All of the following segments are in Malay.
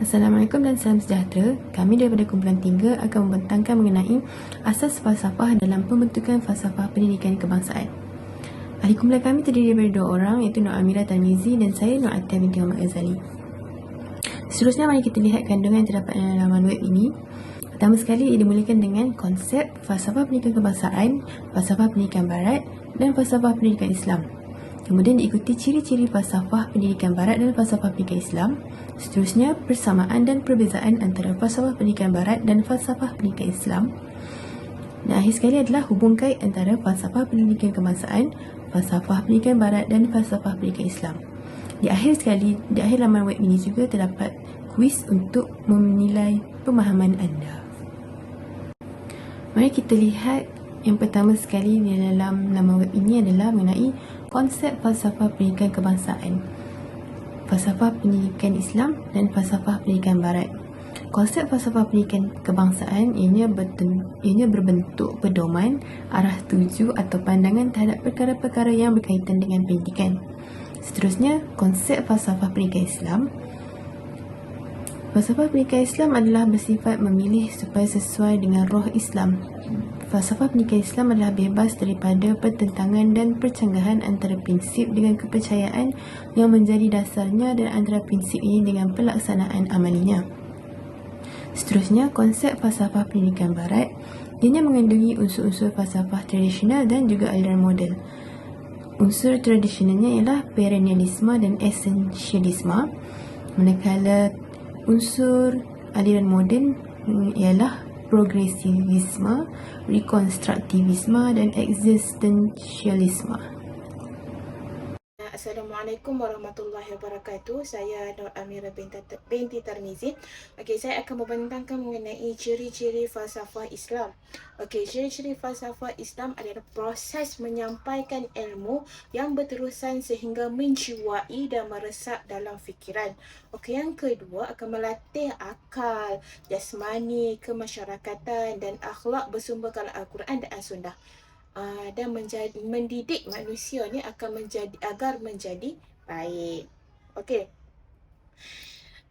Assalamualaikum dan salam sejahtera. Kami daripada kumpulan 3 akan membentangkan mengenai asas falsafah dalam pembentukan falsafah pendidikan kebangsaan. Ahli kumpulan kami terdiri daripada 2 orang, iaitu Nur Amira Tarmizi dan saya, Nur Atia binti Muhammad Ghazali. Seterusnya, mari kita lihat kandungan yang terdapat dalam laman web ini. Pertama sekali, ia dimulakan dengan konsep falsafah pendidikan kebangsaan, falsafah pendidikan barat dan falsafah pendidikan Islam. Kemudian diikuti ciri-ciri falsafah pendidikan barat dan falsafah pendidikan Islam. Seterusnya, persamaan dan perbezaan antara falsafah pendidikan barat dan falsafah pendidikan Islam. Dan akhir sekali adalah hubung kait antara falsafah pendidikan kebangsaan, falsafah pendidikan barat dan falsafah pendidikan Islam. Di akhir laman web ini juga terdapat kuis untuk menilai pemahaman anda. Mari kita lihat yang pertama sekali di dalam laman web ini adalah mengenai konsep falsafah pendidikan kebangsaan, falsafah pendidikan Islam dan falsafah pendidikan barat. Konsep falsafah pendidikan kebangsaan ianya berbentuk pedoman, arah tuju atau pandangan terhadap perkara-perkara yang berkaitan dengan pendidikan. Seterusnya, konsep falsafah pendidikan Islam. Falsafah pendidikan Islam adalah bersifat memilih supaya sesuai dengan roh Islam. Falsafah pendidikan Islam adalah bebas daripada pertentangan dan percanggahan antara prinsip dengan kepercayaan yang menjadi dasarnya dan antara prinsip ini dengan pelaksanaan amalinya. Seterusnya, konsep falsafah pendidikan barat. Ianya mengandungi unsur-unsur falsafah tradisional dan juga aliran moden. Unsur tradisionalnya ialah perennialisme dan esensialisme, manakala unsur aliran moden ialah progresivisme, rekonstruktivisme dan existentialisme. Assalamualaikum warahmatullahi wabarakatuh. Saya Nur Amira binti Tarmizi. Okey, saya akan membentangkan mengenai ciri-ciri falsafah Islam. Okey, ciri-ciri falsafah Islam adalah proses menyampaikan ilmu yang berterusan sehingga menjiwai dan meresap dalam fikiran. Okey, yang kedua akan melatih akal, jasmani, kemasyarakatan dan akhlak bersumberkan Al-Quran dan As-Sunnah. Dan mendidik manusia ni agar menjadi baik. Okey.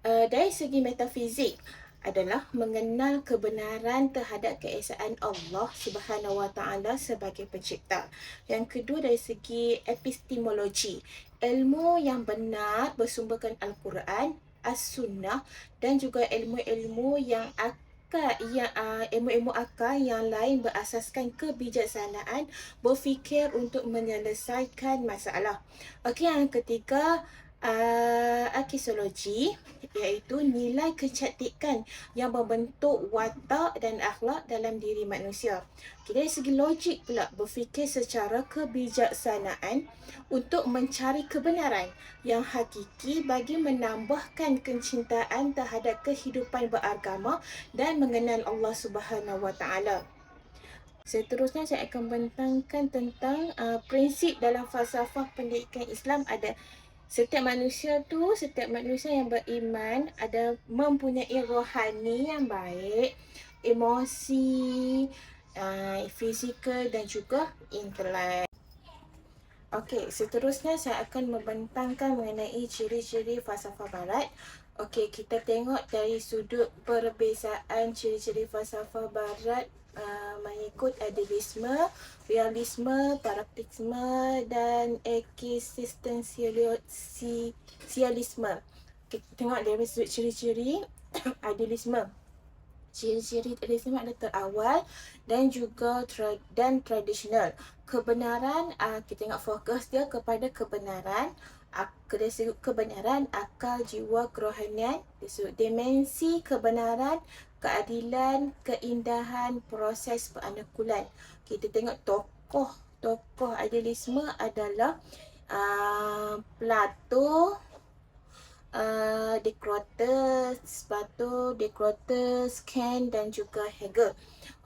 Dari segi metafizik adalah mengenal kebenaran terhadap keesaan Allah Subhanahu Wa Taala sebagai pencipta. Yang kedua, dari segi epistemologi, ilmu yang benar bersumberkan Al-Quran, As-Sunnah dan juga ilmu-ilmu yang ilmu-ilmu akal yang lain berasaskan kebijaksanaan berfikir untuk menyelesaikan masalah. Okey, yang ketiga, arkeologi, iaitu nilai kecantikan yang membentuk watak dan akhlak dalam diri manusia. Okay, dari segi logik pula, berfikir secara kebijaksanaan untuk mencari kebenaran yang hakiki bagi menambahkan kecintaan terhadap kehidupan beragama dan mengenal Allah Subhanahu Wa Taala. Seterusnya saya akan bentangkan tentang prinsip dalam falsafah pendidikan Islam. Ada setiap manusia yang beriman ada mempunyai rohani yang baik, emosi, fizikal dan juga intelek. Okey, seterusnya saya akan membentangkan mengenai ciri-ciri falsafah barat. Okey, kita tengok dari sudut perbezaan ciri-ciri falsafah barat mengikut idealisme, realisme, praktisme dan eksistensialisme. Kita tengok dari sudut ciri-ciri idealisme. Ciri-ciri idealisme adalah terawal dan juga tradisional. Kebenaran, kita tengok fokus dia kepada kebenaran. Dari sudut kebenaran, akal, jiwa, kerohanian. Dari sudut dimensi kebenaran, keadilan, keindahan, proses peanakulan. Kita tengok tokoh idealisme adalah Plato, Descartes, Kant dan juga Hegel.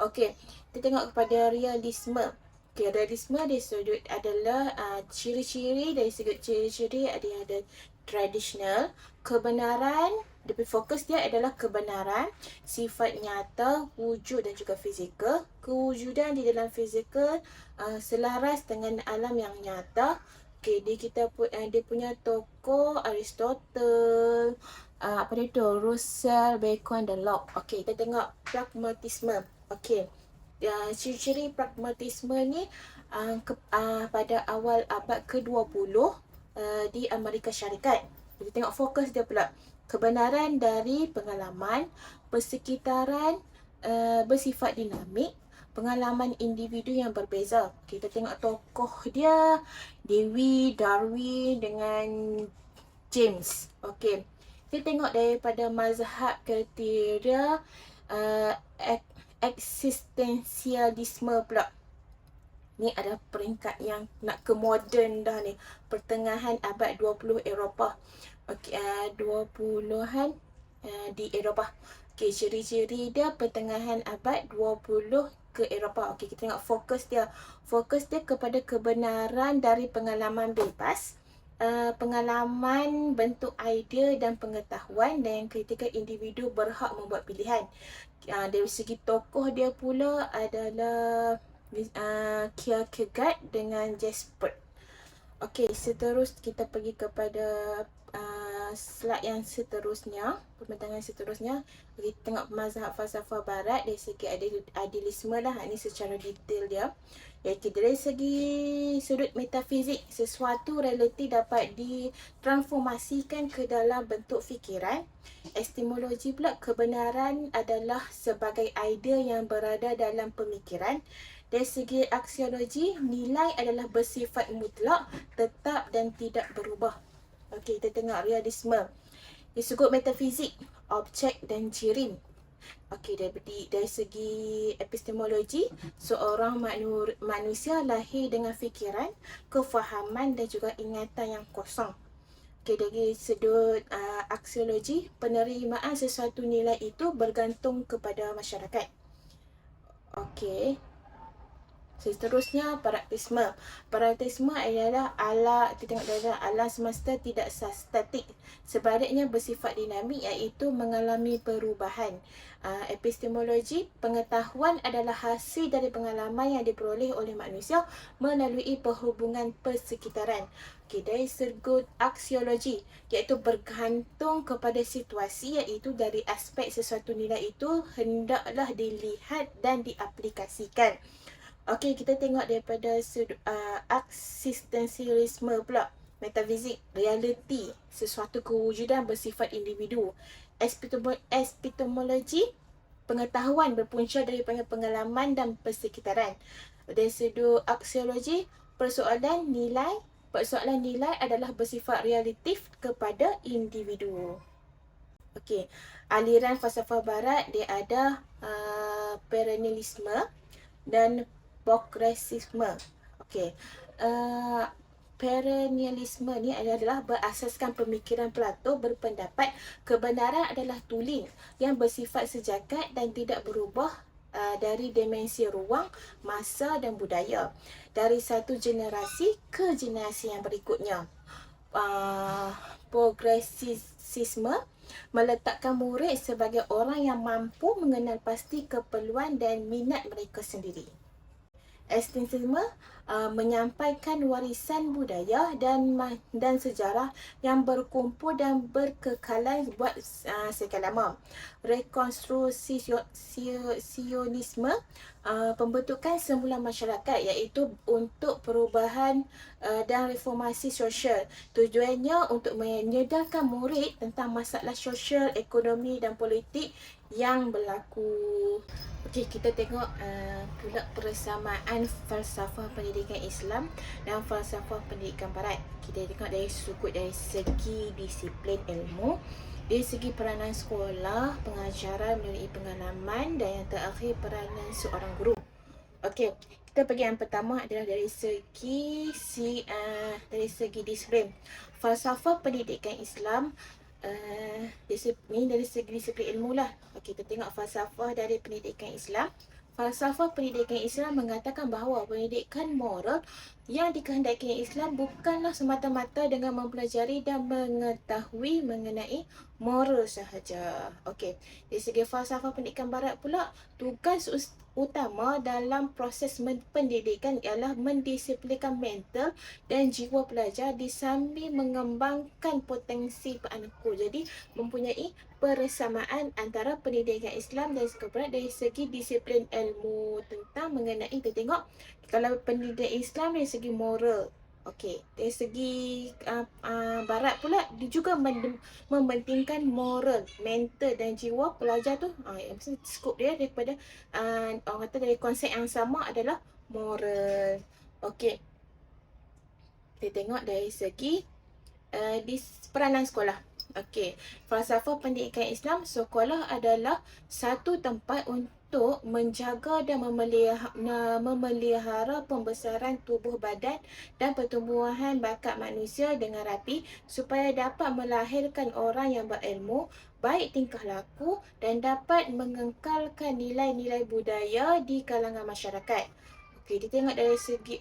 Okey, kita tengok kepada realisme. Okey, realisme dari sudut adalah ciri-ciri, dari sudut ciri-ciri ada tradisional, kebenaran, fokus dia adalah kebenaran, sifat nyata, wujud dan juga fizikal. Kewujudan di dalam fizikal selaras dengan alam yang nyata. Okay, dia punya tokoh Aristotle, apa dia tu, Russell, Bacon dan Locke. Okey, kita tengok pragmatisme. Okey, ciri-ciri pragmatisme ni pada awal abad ke-20 di Amerika Syarikat. Kita tengok fokus dia pula. Kebenaran dari pengalaman, persekitaran bersifat dinamik, pengalaman individu yang berbeza. Kita tengok tokoh dia, Dewey, Darwin dengan James. Okey. Kita tengok daripada mazhab kriteria eksistensialisme pula. Ni ada peringkat yang nak ke moden dah ni. Pertengahan abad 20 Eropah. Okey, 20-an di Eropah. Okey, ciri-ciri dia pertengahan abad 20 ke Eropah. Okey, kita tengok fokus dia. Fokus dia kepada kebenaran dari pengalaman bebas, pengalaman, bentuk idea dan pengetahuan, dan yang ketiga individu berhak membuat pilihan. Dari segi tokoh dia pula adalah Kierkegaard dengan Jasper. Okey, seterus kita pergi kepada slide yang seterusnya, pembentangan seterusnya. Kita tengok mazhab falsafah barat dari segi adilisme lah. Ini secara detail dia. Iaitu dari segi sudut metafizik, sesuatu realiti dapat ditransformasikan ke dalam bentuk fikiran. Epistemologi pula, kebenaran adalah sebagai idea yang berada dalam pemikiran. Dari segi aksiologi, nilai adalah bersifat mutlak, tetap dan tidak berubah. Okey, kita tengok realisme. Dari segi metafizik, objek dan ciri. Okey, dari segi epistemologi, seorang manusia lahir dengan fikiran, kefahaman dan juga ingatan yang kosong. Okey, dari sudut aksiologi, penerimaan sesuatu nilai itu bergantung kepada masyarakat. Okey. Seterusnya, pragmatisme. Pragmatisme adalah kita tengok adalah alam semesta tidak statik. Sebaliknya bersifat dinamik, iaitu mengalami perubahan. Epistemologi, pengetahuan adalah hasil dari pengalaman yang diperoleh oleh manusia melalui perhubungan persekitaran. Okay, dari sudut aksiologi, iaitu bergantung kepada situasi, iaitu dari aspek sesuatu nilai itu hendaklah dilihat dan diaplikasikan. Okey, kita tengok daripada sudut eksistensialisme pula. Metafizik, realiti, sesuatu kewujudan bersifat individu. Epistemologi, pengetahuan berpunca daripada pengalaman dan persekitaran. Dari sudut aksiologi, persoalan nilai adalah bersifat relatif kepada individu. Okey, aliran falsafah barat dia ada perennialisme dan progresisme. Okey. Perennialisme ni adalah berasaskan pemikiran Plato, berpendapat kebenaran adalah tulen yang bersifat sejagat dan tidak berubah dari dimensi ruang, masa dan budaya, dari satu generasi ke generasi yang berikutnya. Progresisme meletakkan murid sebagai orang yang mampu mengenal pasti keperluan dan minat mereka sendiri. Eksistensialisme menyampaikan warisan budaya dan sejarah yang berkumpul dan berkekalan buat sekian lama. Rekonstruksisionisme, pembentukan semula masyarakat, iaitu untuk perubahan dan reformasi sosial. Tujuannya untuk menyedarkan murid tentang masalah sosial, ekonomi dan politik yang berlaku. Okey, kita tengok pula persamaan falsafah pendidikan Islam dan falsafah pendidikan Barat. Kita tengok dari segi disiplin ilmu, dari segi peranan sekolah, pengajaran melalui pengalaman, dan yang terakhir peranan seorang guru. Okey, kita pergi yang pertama adalah dari segi disiplin. Falsafah pendidikan Islam dari segi disiplin ilmu lah. Okey, kita tengok falsafah dari pendidikan Islam. Falsafah pendidikan Islam mengatakan bahawa pendidikan moral Yang dikehendaki Islam bukanlah semata-mata dengan mempelajari dan mengetahui mengenai moral sahaja. Okey, dari segi falsafah pendidikan barat pula, tugas utama dalam proses pendidikan ialah mendisiplinkan mental dan jiwa pelajar disambil mengembangkan potensi penakut. Jadi, mempunyai persamaan antara pendidikan Islam dan segi barat dari segi disiplin ilmu tentang mengenai, kita tengok kalau pendidikan Islam dari segi moral. Okey, dari segi barat pula dia juga mementingkan moral, mental dan jiwa pelajar tu. Yang mesti skop dia daripada orang kata dari konsep yang sama adalah moral. Okey. Kita tengok dari segi di peranan sekolah. Okey, falsafah pendidikan Islam, sekolah adalah satu tempat untuk menjaga dan memelihara pembesaran tubuh badan dan pertumbuhan bakat manusia dengan rapi supaya dapat melahirkan orang yang berilmu, baik tingkah laku dan dapat mengekalkan nilai-nilai budaya di kalangan masyarakat. Okey, kita tengok dari segi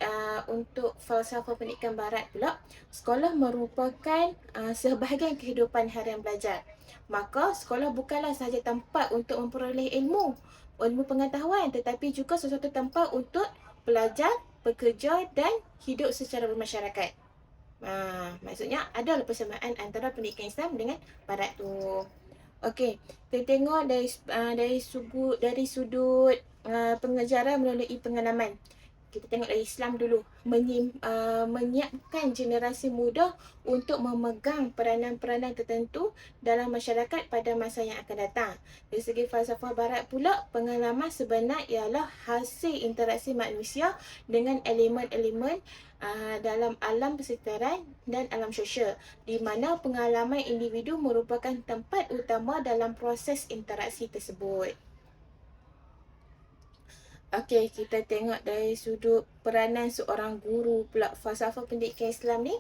untuk falsafah pendidikan barat pula, sekolah merupakan sebahagian kehidupan harian belajar. Maka sekolah bukanlah sahaja tempat untuk memperoleh ilmu pengetahuan, tetapi juga sesuatu tempat untuk belajar, bekerja dan hidup secara bermasyarakat. Maksudnya adalah persamaan antara pendidikan Islam dengan barat tu. Okey, kita tengok dari sudut pengajaran melalui pengalaman. Kita tengok dari Islam dulu, menyiapkan generasi muda untuk memegang peranan-peranan tertentu dalam masyarakat pada masa yang akan datang. Dari segi falsafah barat pula, pengalaman sebenar ialah hasil interaksi manusia dengan elemen-elemen dalam alam persekitaran dan alam sosial, di mana pengalaman individu merupakan tempat utama dalam proses interaksi tersebut. Okey, kita tengok dari sudut peranan seorang guru pula. Falsafah pendidikan Islam ni,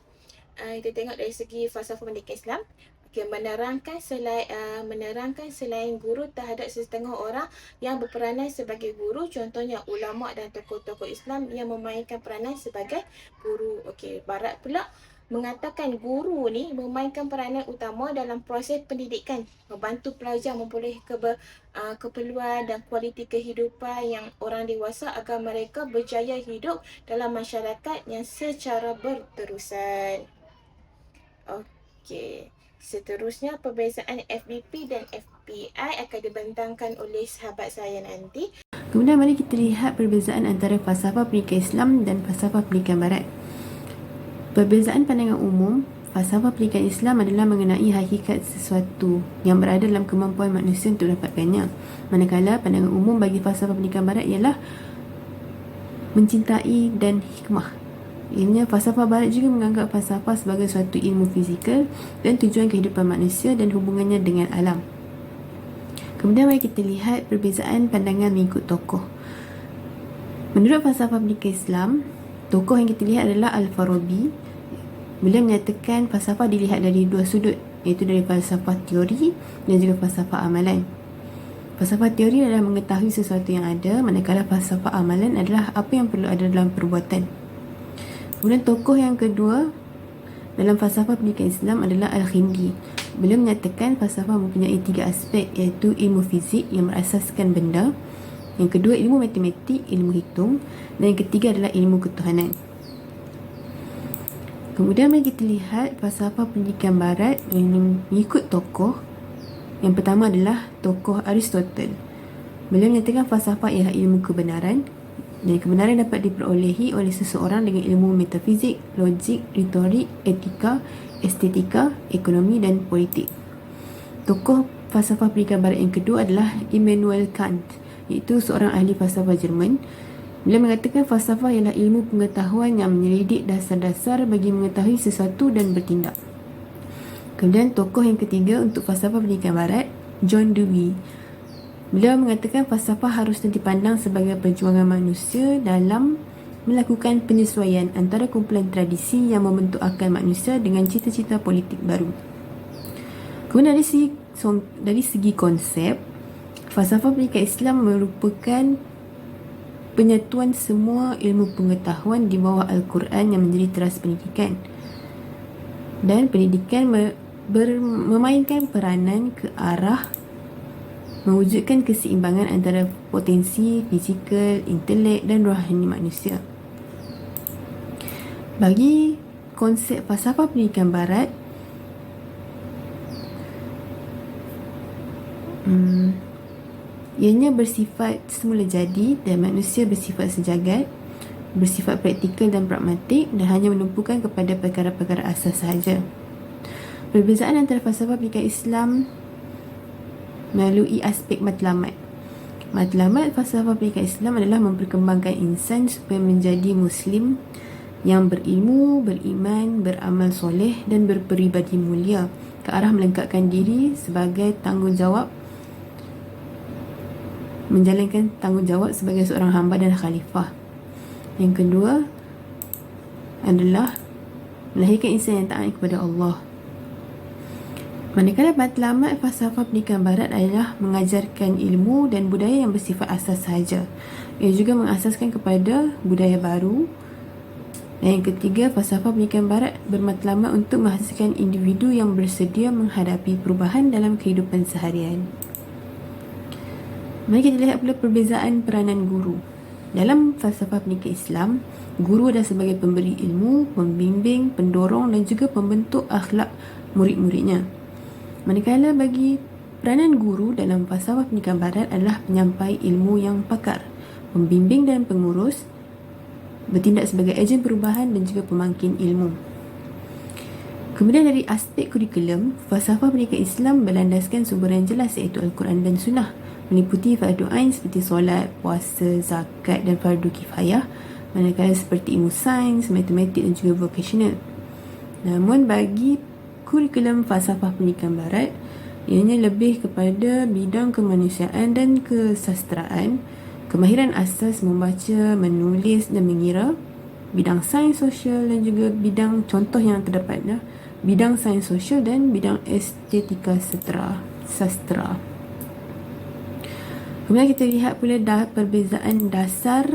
kita tengok dari segi falsafah pendidikan Islam. Okey, menerangkan selain guru terhadap setengah orang yang berperanan sebagai guru, contohnya ulama dan tokoh-tokoh Islam yang memainkan peranan sebagai guru. Okey, barat pula mengatakan guru ni memainkan peranan utama dalam proses pendidikan, membantu pelajar memperoleh keperluan dan kualiti kehidupan yang orang dewasa agar mereka berjaya hidup dalam masyarakat yang secara berterusan. Okey, seterusnya perbezaan FBP dan FPI akan dibentangkan oleh sahabat saya nanti. Kemudian mari kita lihat perbezaan antara falsafah pendidikan Islam dan falsafah pendidikan barat. Perbezaan pandangan umum, falsafah pendidikan Islam adalah mengenai hakikat sesuatu yang berada dalam kemampuan manusia untuk dapatkannya. Manakala pandangan umum bagi falsafah pendidikan barat ialah mencintai dan hikmah. Ianya falsafah barat juga menganggap falsafah sebagai suatu ilmu fizikal dan tujuan kehidupan manusia dan hubungannya dengan alam. Kemudian mari kita lihat perbezaan pandangan mengikut tokoh. Menurut falsafah pendidikan Islam, tokoh yang kita lihat adalah Al-Farabi. Beliau menyatakan falsafah dilihat dari dua sudut, iaitu dari falsafah teori dan juga falsafah amalan. Falsafah teori adalah mengetahui sesuatu yang ada, manakala falsafah amalan adalah apa yang perlu ada dalam perbuatan. Kemudian tokoh yang kedua dalam falsafah pendidikan Islam adalah Al-Khindi. Beliau menyatakan falsafah mempunyai tiga aspek, iaitu ilmu fizik yang berasaskan benda, yang kedua ilmu matematik, ilmu hitung, dan yang ketiga adalah ilmu ketuhanan. Kemudian mari kita lihat falsafah pendidikan barat yang mengikut tokoh. Yang pertama adalah tokoh Aristotle. Beliau menyatakan falsafah ialah ilmu kebenaran, dan kebenaran dapat diperolehi oleh seseorang dengan ilmu metafizik, logik, retorik, etika, estetika, ekonomi dan politik. Tokoh falsafah pendidikan barat yang kedua adalah Immanuel Kant, iaitu seorang ahli falsafah Jerman. Beliau mengatakan falsafah ialah ilmu pengetahuan yang menyelidik dasar-dasar bagi mengetahui sesuatu dan bertindak. Kemudian tokoh yang ketiga untuk falsafah pendidikan barat, John Dewey. Beliau mengatakan falsafah harusnya dipandang sebagai perjuangan manusia dalam melakukan penyesuaian antara kumpulan tradisi yang membentuk akal manusia dengan cita-cita politik baru. Kemudian dari segi konsep, falsafah pendidikan Islam merupakan penyatuan semua ilmu pengetahuan di bawah Al-Quran yang menjadi teras pendidikan. Dan pendidikan memainkan peranan ke arah mewujudkan keseimbangan antara potensi fizikal, intelek dan rohani manusia. Bagi konsep falsafah pendidikan barat, ianya bersifat semula jadi dan manusia bersifat sejagat, bersifat praktikal dan pragmatik dan hanya menumpukan kepada perkara-perkara asas sahaja. Perbezaan antara falsafah pendidikan Islam melalui aspek matlamat. Matlamat falsafah pendidikan Islam adalah memperkembangkan insan supaya menjadi Muslim yang berilmu, beriman, beramal soleh dan berperibadi mulia ke arah melengkapkan diri sebagai tanggungjawab, menjalankan tanggungjawab sebagai seorang hamba dan khalifah. Yang kedua adalah melahirkan insan yang taat kepada Allah. Manakala matlamat falsafah pendidikan barat adalah mengajarkan ilmu dan budaya yang bersifat asas sahaja. Ia juga mengasaskan kepada budaya baru. Dan yang ketiga, falsafah pendidikan barat bermatlamat untuk menghasilkan individu yang bersedia menghadapi perubahan dalam kehidupan seharian. Mari kita lihat pula perbezaan peranan guru. Dalam falsafah pendidikan Islam, guru adalah sebagai pemberi ilmu, pembimbing, pendorong dan juga pembentuk akhlak murid-muridnya. Manakala bagi peranan guru dalam falsafah pendidikan barat adalah penyampai ilmu yang pakar, pembimbing dan pengurus, bertindak sebagai ejen perubahan dan juga pemangkin ilmu. Kemudian dari aspek kurikulum, falsafah pendidikan Islam berlandaskan sumber yang jelas iaitu Al-Quran dan Sunnah, meliputi fardu ain seperti solat, puasa, zakat dan fardu kifayah, manakala seperti ilmu sains, matematik dan juga vocational. Namun bagi kurikulum falsafah pendidikan barat, ianya lebih kepada bidang kemanusiaan dan kesastraan, kemahiran asas membaca, menulis dan mengira, bidang sains sosial dan juga bidang contoh yang terdapat bidang sains sosial dan bidang estetika sastra. Kemudian kita lihat pula perbezaan dasar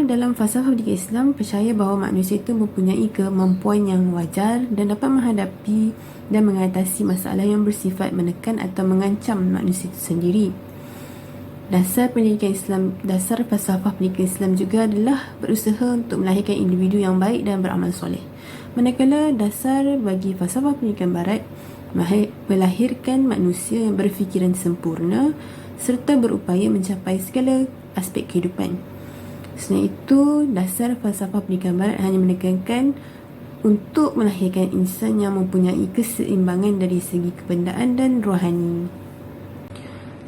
dalam falsafah pendidikan Islam percaya bahawa manusia itu mempunyai kemampuan yang wajar dan dapat menghadapi dan mengatasi masalah yang bersifat menekan atau mengancam manusia itu sendiri. Dasar falsafah pendidikan Islam juga adalah berusaha untuk melahirkan individu yang baik dan beramal soleh. Manakala dasar bagi falsafah pendidikan barat melahirkan manusia yang berfikiran sempurna serta berupaya mencapai segala aspek kehidupan. Selain itu, dasar falsafah pendidikan barat hanya menekankan untuk melahirkan insan yang mempunyai keseimbangan dari segi kebendaan dan rohani.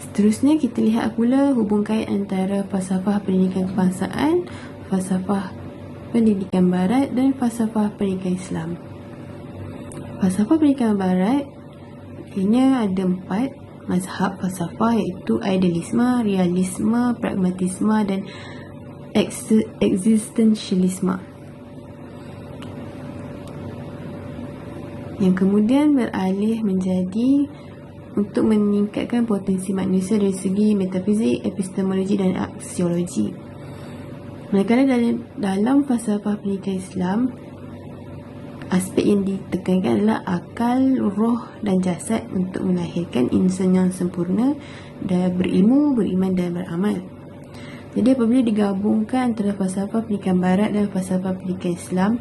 Seterusnya kita lihat pula hubung kait antara falsafah pendidikan kebangsaan, falsafah pendidikan barat dan falsafah pendidikan Islam. Falsafah pendidikan barat ini ada 4 mazhab falsafah iaitu idealisme, realisme, pragmatisme dan existentialisme. Yang kemudian beralih menjadi untuk meningkatkan potensi manusia dari segi metafizik, epistemologi dan aksiologi. Manakala dalam falsafah pendidikan Islam, aspek yang ditekankan adalah akal, roh dan jasad untuk melahirkan insan yang sempurna dan berilmu, beriman dan beramal. Jadi apabila digabungkan antara falsafah pendidikan barat dan falsafah pendidikan Islam,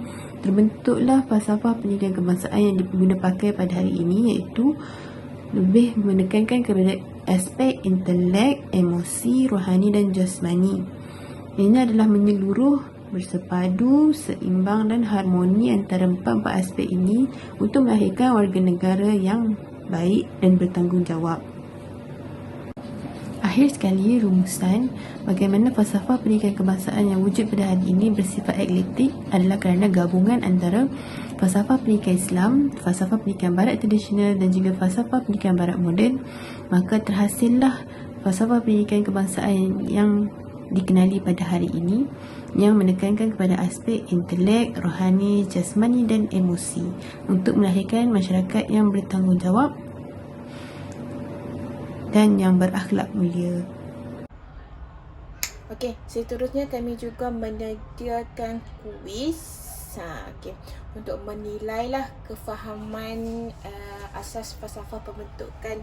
terbentuklah falsafah pendidikan kebangsaan yang diguna pakai pada hari ini, iaitu lebih menekankan kepada aspek intelek, emosi, rohani dan jasmani. Ini adalah menyeluruh, bersepadu, seimbang dan harmoni antara 4 aspek ini untuk melahirkan warga negara yang baik dan bertanggungjawab. Akhir sekali, rumusan bagaimana falsafah pendidikan kebangsaan yang wujud pada hari ini bersifat eklektik adalah kerana gabungan antara falsafah pendidikan Islam, falsafah pendidikan barat tradisional dan juga falsafah pendidikan barat moden, maka terhasillah falsafah pendidikan kebangsaan yang dikenali pada hari ini yang menekankan kepada aspek intelek, rohani, jasmani dan emosi untuk melahirkan masyarakat yang bertanggungjawab dan yang berakhlak mulia. Okey, seterusnya kami juga menyediakan kuis. Okey, untuk menilailah kefahaman asas falsafah pembentukan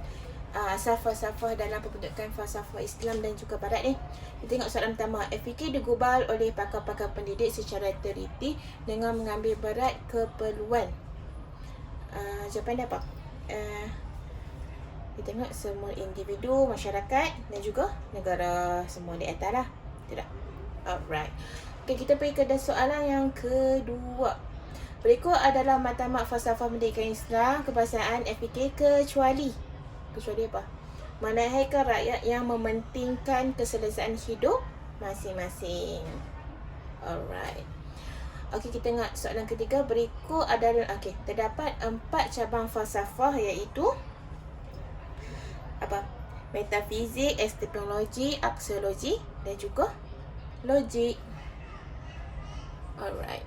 asas falsafah dalam pembentukan falsafah Islam dan juga Barat ni. Kita tengok soalan pertama. FPK digubal oleh pakar-pakar pendidik secara teliti dengan mengambil berat keperluan. Jawapan dia apa? Kita tengok semua individu, masyarakat dan juga negara, semua di atas lah. Tidak? Alright. Okay, kita pergi ke soalan yang kedua. Berikut adalah matlamat falsafah pendidikan Islam kebangsaan FPK kecuali apa? Menaikkan rakyat yang mementingkan keselesaan hidup masing-masing. Alright. Okey, kita tengok soalan ketiga. Berikut adalah terdapat 4 cabang falsafah iaitu apa? Metafizik, epistemologi, aksiologi dan juga logik. Alright.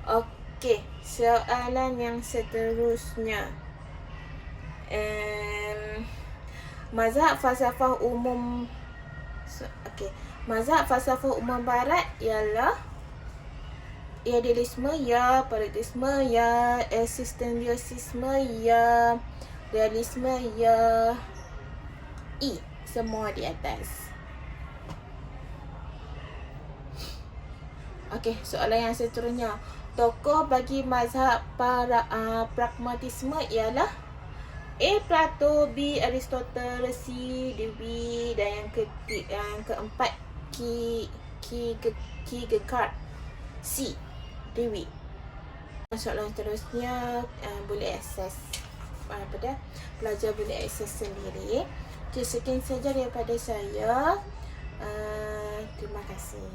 Okey, soalan yang seterusnya. Mazhab falsafah umum mazhab falsafah umum Barat ialah idealisme ya, pragmatisme ya, eksistensialisme ya, realisme ya, semua di atas. Okey, soalan yang seterusnya. Tokoh bagi mazhab pragmatisme ialah A. Plato, B. Aristotle, C. Dewey dan yang keempat Kierkegaard, C. Dewey. Soalan seterusnya boleh akses pelajar boleh akses sendiri. Sekian saja daripada saya. Terima kasih.